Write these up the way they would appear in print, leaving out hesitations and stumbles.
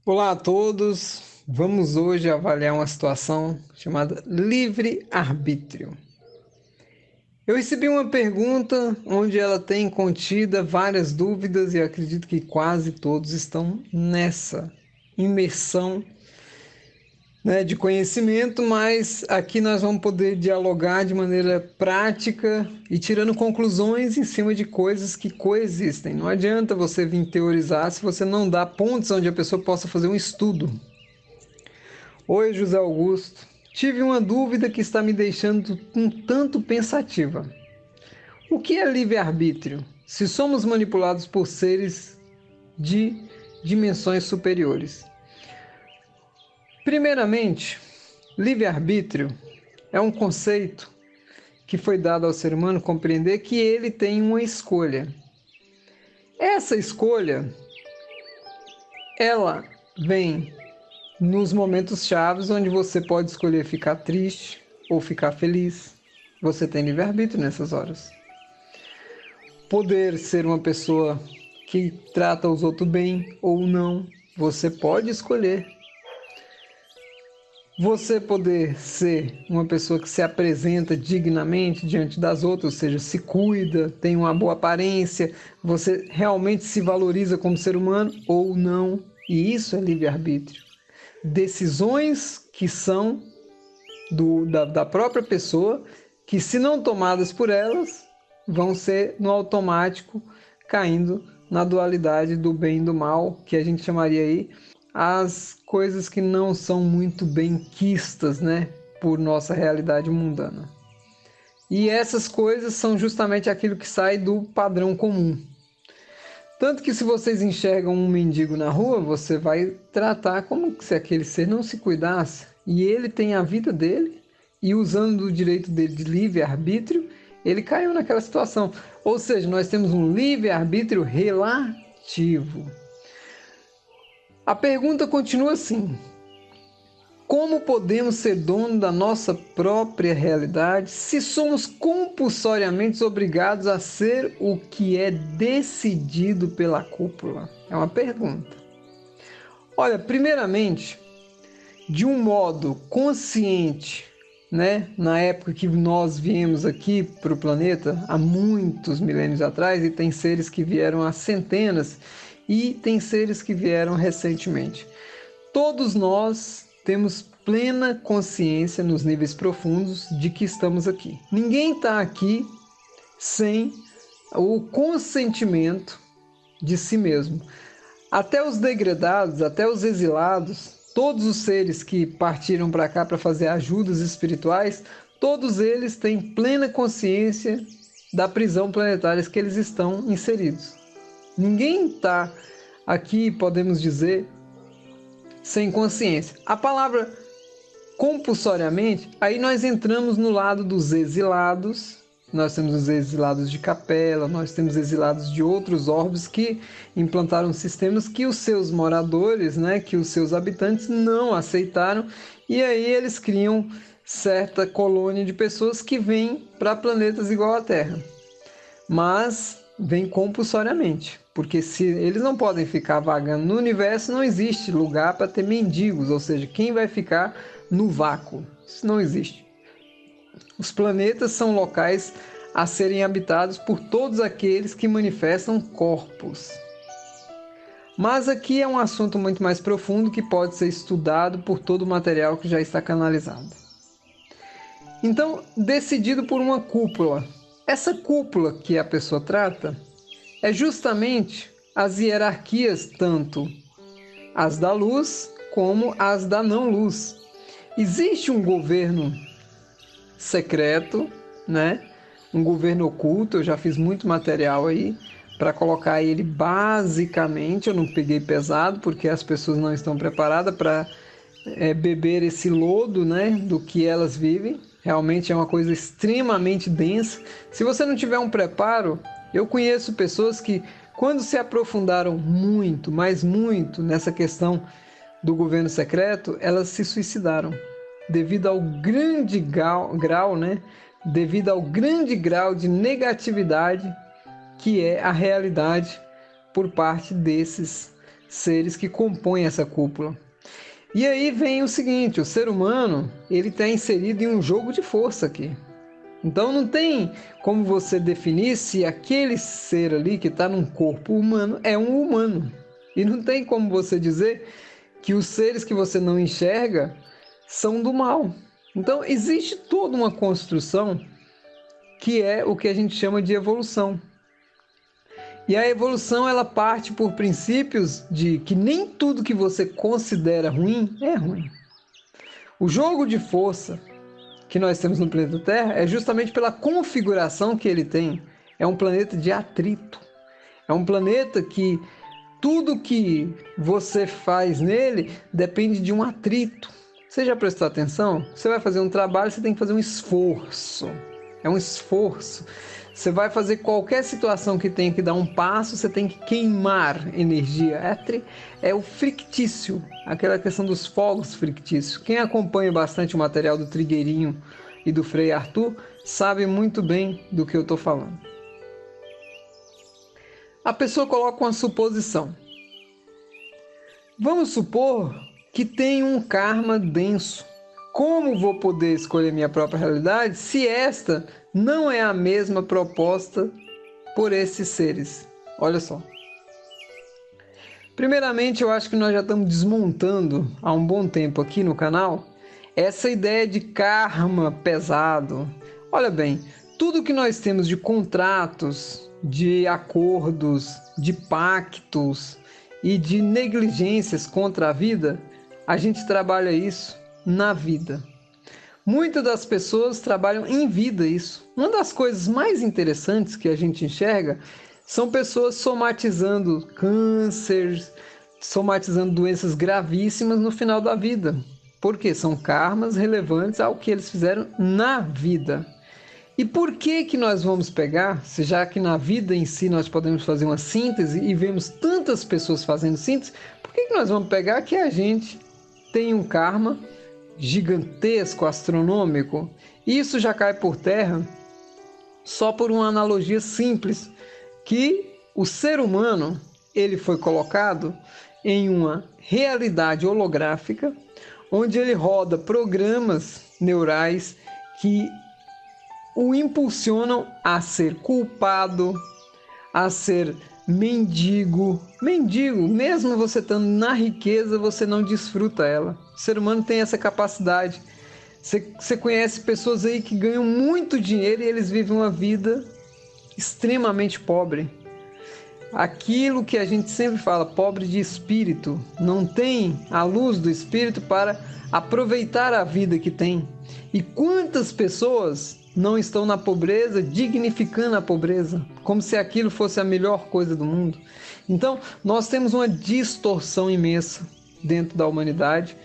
Olá a todos! Vamos hoje avaliar uma situação chamada livre-arbítrio. Eu recebi uma pergunta onde ela tem contida várias dúvidas e acredito que quase todos estão nessa imersão, de conhecimento, mas aqui nós vamos poder dialogar de maneira prática e tirando conclusões em cima de coisas que coexistem. Não adianta você vir teorizar se você não dá pontos onde a pessoa possa fazer um estudo. Oi, José Augusto. Tive uma dúvida que está me deixando um tanto pensativa. O que é livre-arbítrio? Se somos manipulados por seres de dimensões superiores. Primeiramente, livre-arbítrio é um conceito que foi dado ao ser humano compreender que ele tem uma escolha. Essa escolha, ela vem nos momentos chaves onde você pode escolher ficar triste ou ficar feliz. Você tem livre-arbítrio nessas horas. Poder ser uma pessoa que trata os outros bem ou não, você pode escolher. Você poder ser uma pessoa que se apresenta dignamente diante das outras, ou seja, se cuida, tem uma boa aparência, você realmente se valoriza como ser humano ou não, e isso é livre-arbítrio. Decisões que são da própria pessoa, que se não tomadas por elas, vão ser no automático, caindo na dualidade do bem e do mal, que a gente chamaria aí as coisas que não são muito bem quistas, por nossa realidade mundana. E essas coisas são justamente aquilo que sai do padrão comum. Tanto que se vocês enxergam um mendigo na rua, você vai tratar como se aquele ser não se cuidasse. E ele tem a vida dele, e usando o direito dele de livre-arbítrio, ele caiu naquela situação. Ou seja, nós temos um livre-arbítrio relativo. A pergunta continua assim: como podemos ser dono da nossa própria realidade se somos compulsoriamente obrigados a ser o que é decidido pela cúpula? É uma pergunta. Olha, primeiramente, de um modo consciente, na época que nós viemos aqui para o planeta, há muitos milênios atrás, e tem seres que vieram há centenas, e tem seres que vieram recentemente. Todos nós temos plena consciência nos níveis profundos de que estamos aqui. Ninguém está aqui sem o consentimento de si mesmo. Até os degradados, até os exilados, todos os seres que partiram para cá para fazer ajudas espirituais, todos eles têm plena consciência da prisão planetária que eles estão inseridos. Ninguém está aqui, podemos dizer, sem consciência. A palavra compulsoriamente, aí nós entramos no lado dos exilados. Nós temos os exilados de Capela, nós temos exilados de outros orbes que implantaram sistemas que os seus moradores, que os seus habitantes não aceitaram, e aí eles criam certa colônia de pessoas que vêm para planetas igual à Terra. Mas vem compulsoriamente, porque se eles não podem ficar vagando no universo, não existe lugar para ter mendigos, ou seja, quem vai ficar no vácuo? Isso não existe. Os planetas são locais a serem habitados por todos aqueles que manifestam corpos. Mas aqui é um assunto muito mais profundo que pode ser estudado por todo o material que já está canalizado. Então, decidido por uma cúpula. Essa cúpula que a pessoa trata é justamente as hierarquias, tanto as da luz como as da não-luz. Existe um governo secreto, um governo oculto, eu já fiz muito material aí para colocar ele basicamente, eu não peguei pesado porque as pessoas não estão preparadas para beber esse lodo, do que elas vivem. Realmente é uma coisa extremamente densa. Se você não tiver um preparo, eu conheço pessoas que, quando se aprofundaram muito, mas muito, nessa questão do governo secreto, elas se suicidaram. Devido ao grande grau, devido ao grande grau de negatividade que é a realidade por parte desses seres que compõem essa cúpula. E aí vem o seguinte, o ser humano, ele está inserido em um jogo de força aqui. Então não tem como você definir se aquele ser ali que está num corpo humano é um humano. E não tem como você dizer que os seres que você não enxerga são do mal. Então existe toda uma construção que é o que a gente chama de evolução. E a evolução ela parte por princípios de que nem tudo que você considera ruim é ruim. O jogo de força que nós temos no planeta Terra é justamente pela configuração que ele tem. É um planeta de atrito. É um planeta que tudo que você faz nele depende de um atrito. Você já prestou atenção? Você vai fazer um trabalho, você tem que fazer um esforço. É um esforço. Você vai fazer qualquer situação que tenha que dar um passo, você tem que queimar energia. É o frictício, aquela questão dos fogos frictícios. Quem acompanha bastante o material do Trigueirinho e do Frei Arthur sabe muito bem do que eu estou falando. A pessoa coloca uma suposição. Vamos supor que tem um karma denso. Como vou poder escolher minha própria realidade se esta não é a mesma proposta por esses seres? Olha só. Primeiramente, eu acho que nós já estamos desmontando há um bom tempo aqui no canal essa ideia de karma pesado. Olha bem, tudo que nós temos de contratos, de acordos, de pactos e de negligências contra a vida, a gente trabalha isso na vida. Muitas das pessoas trabalham em vida isso. Uma das coisas mais interessantes que a gente enxerga são pessoas somatizando cânceres, somatizando doenças gravíssimas no final da vida. Porque são karmas relevantes ao que eles fizeram na vida. E por que nós vamos pegar, já que na vida em si nós podemos fazer uma síntese e vemos tantas pessoas fazendo síntese, por que nós vamos pegar que a gente tem um karma gigantesco, astronômico? Isso já cai por terra só por uma analogia simples, que o ser humano ele foi colocado em uma realidade holográfica, onde ele roda programas neurais que o impulsionam a ser culpado, a ser mendigo. Mendigo, mesmo você estando na riqueza, você não desfruta ela. O ser humano tem essa capacidade. Você conhece pessoas aí que ganham muito dinheiro e eles vivem uma vida extremamente pobre. Aquilo que a gente sempre fala, pobre de espírito, não tem a luz do espírito para aproveitar a vida que tem. E quantas pessoas não estão na pobreza, dignificando a pobreza, como se aquilo fosse a melhor coisa do mundo? Então, nós temos uma distorção imensa dentro da humanidade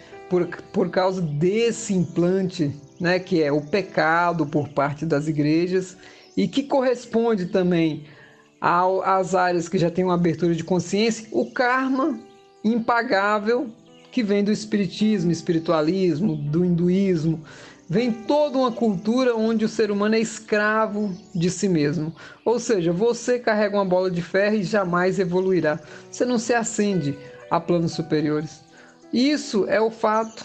por causa desse implante, né, que é o pecado por parte das igrejas e que corresponde também às áreas que já têm uma abertura de consciência, o karma impagável que vem do espiritismo, espiritualismo, do hinduísmo. Vem toda uma cultura onde o ser humano é escravo de si mesmo. Ou seja, você carrega uma bola de ferro e jamais evoluirá. Você não se ascende a planos superiores. Isso é o fato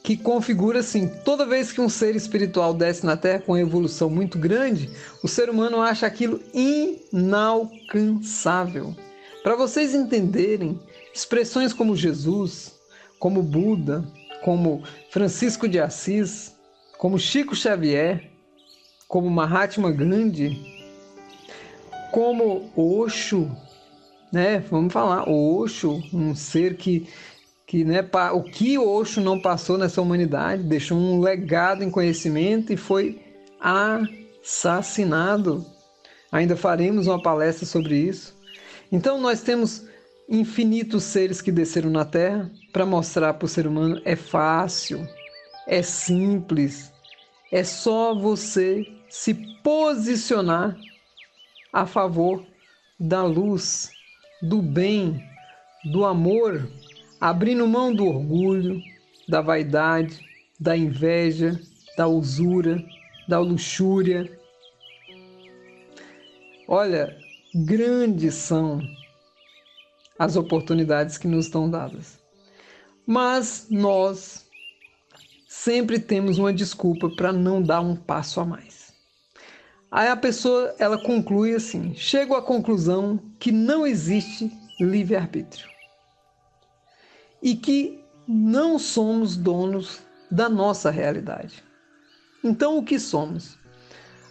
que configura assim, toda vez que um ser espiritual desce na Terra com uma evolução muito grande, o ser humano acha aquilo inalcançável. Para vocês entenderem, expressões como Jesus, como Buda, como Francisco de Assis, como Chico Xavier, como Mahatma Gandhi, como Osho, né? Vamos falar, Osho, um ser que né, o que Osho não passou nessa humanidade, deixou um legado em conhecimento e foi assassinado. Ainda faremos uma palestra sobre isso. Então nós temos infinitos seres que desceram na Terra para mostrar para o ser humano é fácil, é simples, é só você se posicionar a favor da luz, do bem, do amor, abrindo mão do orgulho, da vaidade, da inveja, da usura, da luxúria. Olha, grandes são as oportunidades que nos estão dadas. Mas nós sempre temos uma desculpa para não dar um passo a mais. Aí a pessoa, ela conclui assim: chego à conclusão que não existe livre-arbítrio e que não somos donos da nossa realidade. Então, o que somos?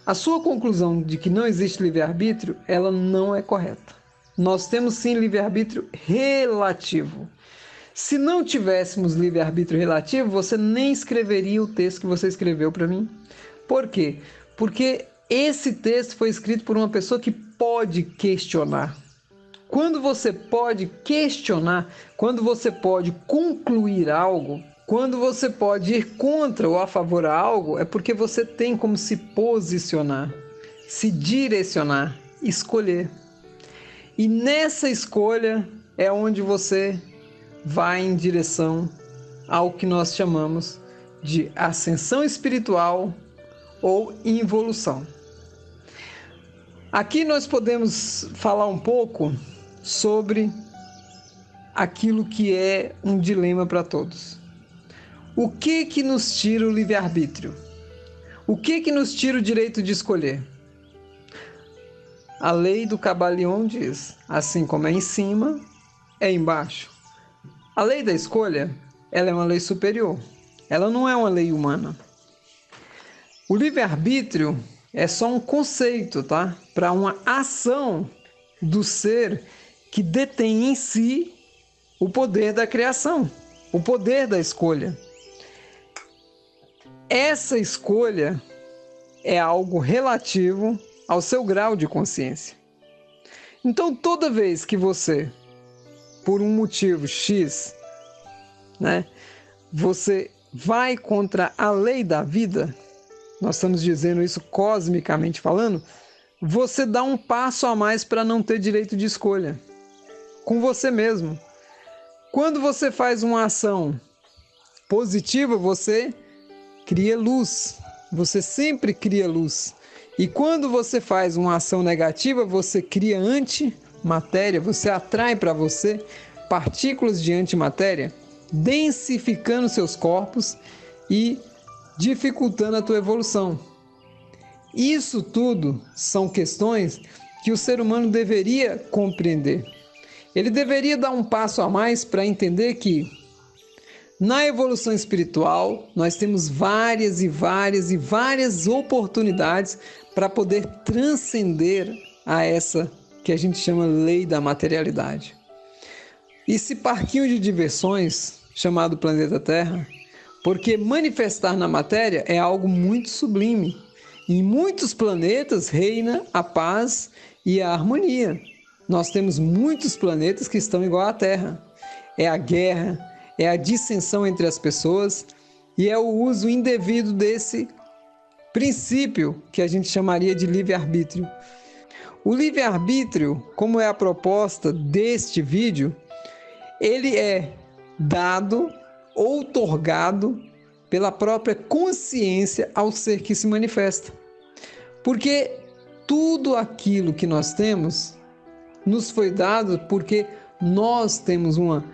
A sua conclusão de que não existe livre-arbítrio, ela não é correta. Nós temos sim livre-arbítrio relativo. Se não tivéssemos livre-arbítrio relativo, você nem escreveria o texto que você escreveu para mim. Por quê? Porque esse texto foi escrito por uma pessoa que pode questionar. Quando você pode questionar, quando você pode concluir algo, quando você pode ir contra ou a favor a algo, é porque você tem como se posicionar, se direcionar, escolher. E nessa escolha é onde você vai em direção ao que nós chamamos de ascensão espiritual ou involução. Aqui nós podemos falar um pouco sobre aquilo que é um dilema para todos. O que nos tira o livre-arbítrio? O que nos tira o direito de escolher? A lei do Kybalion diz: assim como é em cima, é embaixo. A lei da escolha, ela é uma lei superior. Ela não é uma lei humana. O livre-arbítrio é só um conceito, tá? Para uma ação do ser que detém em si o poder da criação, o poder da escolha. Essa escolha é algo relativo ao seu grau de consciência. Então, toda vez que você, por um motivo X, você vai contra a lei da vida, nós estamos dizendo isso cosmicamente falando, você dá um passo a mais para não ter direito de escolha com você mesmo. Quando você faz uma ação positiva, você cria luz. Você sempre cria luz. E quando você faz uma ação negativa, você cria antimatéria, você atrai para você partículas de antimatéria, densificando seus corpos e dificultando a tua evolução. Isso tudo são questões que o ser humano deveria compreender. Ele deveria dar um passo a mais para entender que na evolução espiritual nós temos várias oportunidades para poder transcender a essa que a gente chama lei da materialidade. Esse parquinho de diversões chamado planeta Terra, porque manifestar na matéria é algo muito sublime. Em muitos planetas reina a paz e a harmonia. Nós temos muitos planetas que estão igual à Terra. É a guerra, é a dissensão entre as pessoas e é o uso indevido desse princípio que a gente chamaria de livre-arbítrio. O livre-arbítrio, como é a proposta deste vídeo, ele é dado, outorgado pela própria consciência ao ser que se manifesta. Porque tudo aquilo que nós temos nos foi dado porque nós temos uma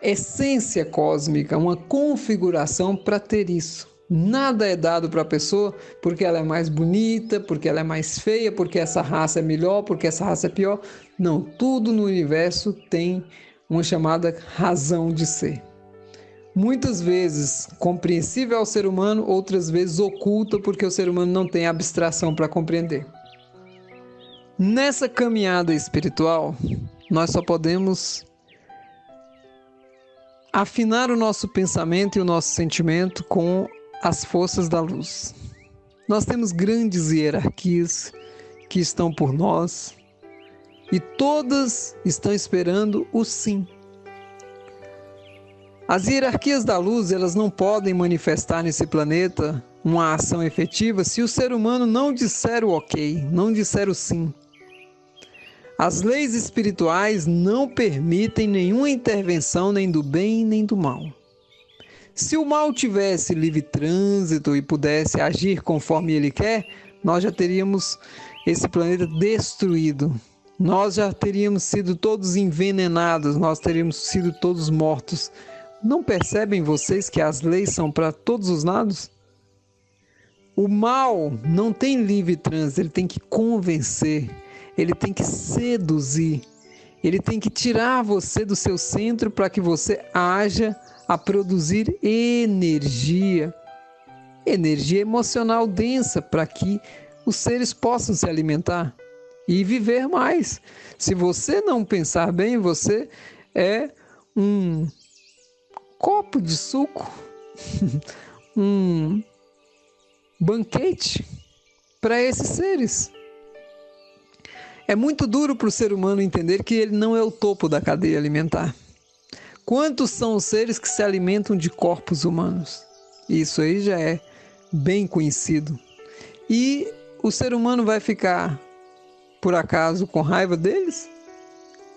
essência cósmica, uma configuração para ter isso. Nada é dado para a pessoa porque ela é mais bonita, porque ela é mais feia, porque essa raça é melhor, porque essa raça é pior. Não, tudo no universo tem uma chamada razão de ser. Muitas vezes compreensível ao ser humano, outras vezes oculta porque o ser humano não tem abstração para compreender. Nessa caminhada espiritual, nós só podemos afinar o nosso pensamento e o nosso sentimento com as forças da luz. Nós temos grandes hierarquias que estão por nós e todas estão esperando o sim. As hierarquias da luz, elas não podem manifestar nesse planeta uma ação efetiva se o ser humano não disser o ok, não disser o sim. As leis espirituais não permitem nenhuma intervenção nem do bem nem do mal. Se o mal tivesse livre trânsito e pudesse agir conforme ele quer, nós já teríamos esse planeta destruído. nós já teríamos sido todos envenenados, nós teríamos sido todos mortos. Não percebem vocês que as leis são para todos os lados? O mal não tem livre trânsito, ele tem que convencer, ele tem que seduzir, ele tem que tirar você do seu centro para que você haja a produzir energia emocional densa para que os seres possam se alimentar e viver mais. Se você não pensar bem, você é um copo de suco, um banquete para esses seres. É muito duro para o ser humano entender que ele não é o topo da cadeia alimentar. Quantos são os seres que se alimentam de corpos humanos? Isso aí já é bem conhecido. E o ser humano vai ficar, por acaso, com raiva deles?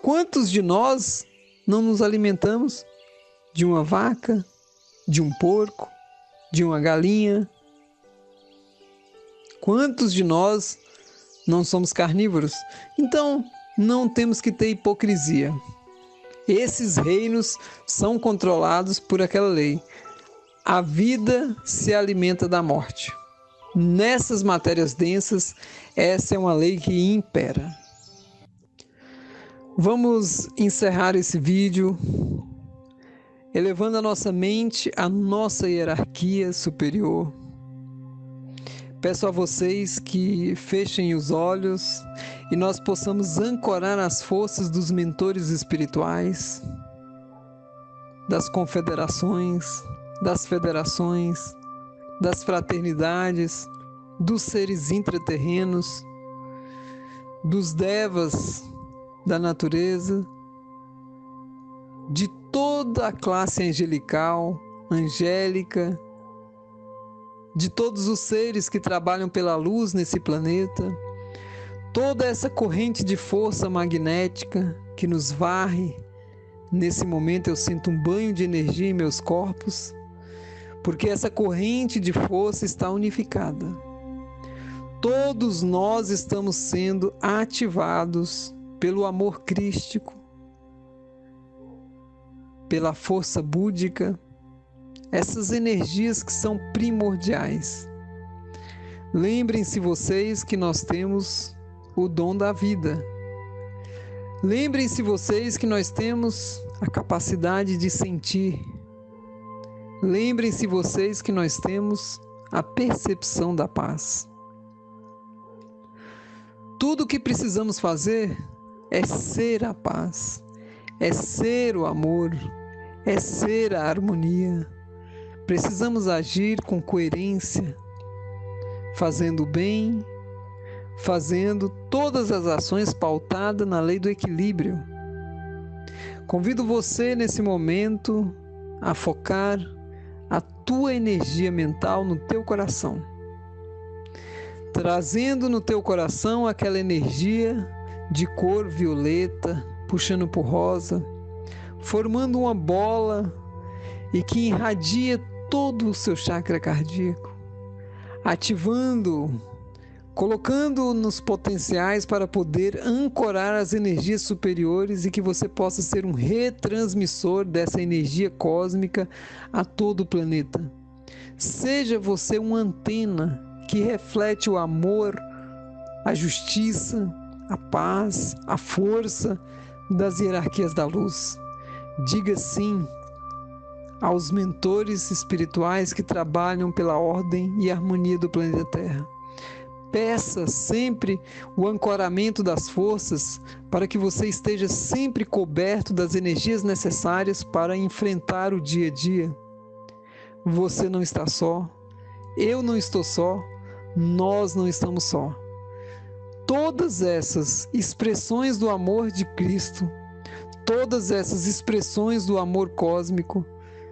Quantos de nós não nos alimentamos de uma vaca, de um porco, de uma galinha? Quantos de nós não somos carnívoros? Então, não temos que ter hipocrisia. Esses reinos são controlados por aquela lei. A vida se alimenta da morte. Nessas matérias densas, essa é uma lei que impera. Vamos encerrar esse vídeo elevando a nossa mente à nossa hierarquia superior. Peço a vocês que fechem os olhos e nós possamos ancorar as forças dos mentores espirituais, das confederações, das federações, das fraternidades, dos seres intraterrenos, dos devas da natureza, de toda a classe angelical, angélica, de todos os seres que trabalham pela luz nesse planeta, toda essa corrente de força magnética que nos varre. Nesse momento eu sinto um banho de energia em meus corpos, porque essa corrente de força está unificada. Todos nós estamos sendo ativados pelo amor crístico, pela força búdica, essas energias que são primordiais. Lembrem-se vocês que nós temos o dom da vida. Lembrem-se vocês que nós temos a capacidade de sentir. Lembrem-se vocês que nós temos a percepção da paz. Tudo o que precisamos fazer é ser a paz, é ser o amor, é ser a harmonia. Precisamos agir com coerência, fazendo o bem, fazendo todas as ações pautadas na lei do equilíbrio. Convido você nesse momento a focar a tua energia mental no teu coração, trazendo no teu coração aquela energia de cor violeta, puxando por rosa, formando uma bola e que irradia todo o seu chakra cardíaco, ativando, colocando nos potenciais para poder ancorar as energias superiores e que você possa ser um retransmissor dessa energia cósmica a todo o planeta. Seja você uma antena que reflete o amor, a justiça, a paz, a força das hierarquias da luz. Diga sim aos mentores espirituais que trabalham pela ordem e harmonia do planeta Terra. Peça sempre o ancoramento das forças para que você esteja sempre coberto das energias necessárias para enfrentar o dia a dia. Você não está só, eu não estou só, nós não estamos só. Todas essas expressões do amor de Cristo, todas essas expressões do amor cósmico,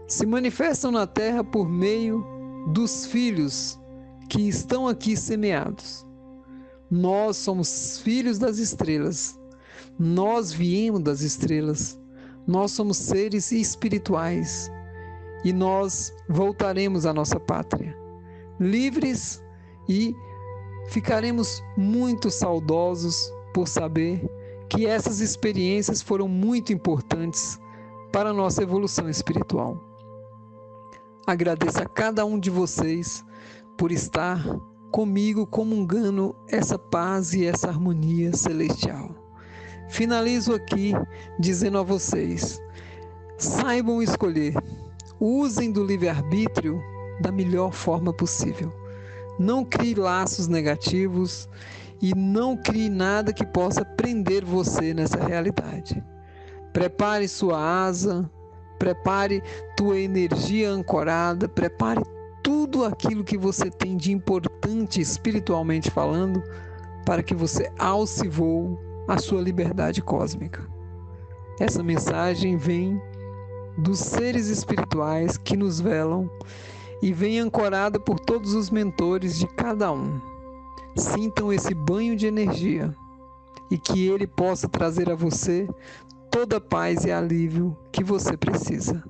se manifestam na Terra por meio dos filhos que estão aqui semeados. Nós somos filhos das estrelas, nós viemos das estrelas, nós somos seres espirituais e nós voltaremos à nossa pátria, livres, e ficaremos muito saudosos por saber que essas experiências foram muito importantes para a nossa evolução espiritual. Agradeço a cada um de vocês por estar comigo comungando essa paz e essa harmonia celestial. Finalizo aqui dizendo a vocês: saibam escolher, usem do livre-arbítrio da melhor forma possível. Não crie laços negativos e não crie nada que possa prender você nessa realidade. Prepare sua asa, prepare tua energia ancorada, prepare tudo aquilo que você tem de importante espiritualmente falando para que você alce voo à sua liberdade cósmica. Essa mensagem vem dos seres espirituais que nos velam e vem ancorada por todos os mentores de cada um. Sintam esse banho de energia e que ele possa trazer a você toda a paz e alívio que você precisa.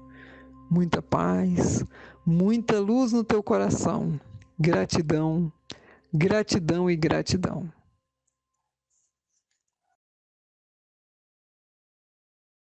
Muita paz, muita luz no teu coração. Gratidão, gratidão e gratidão.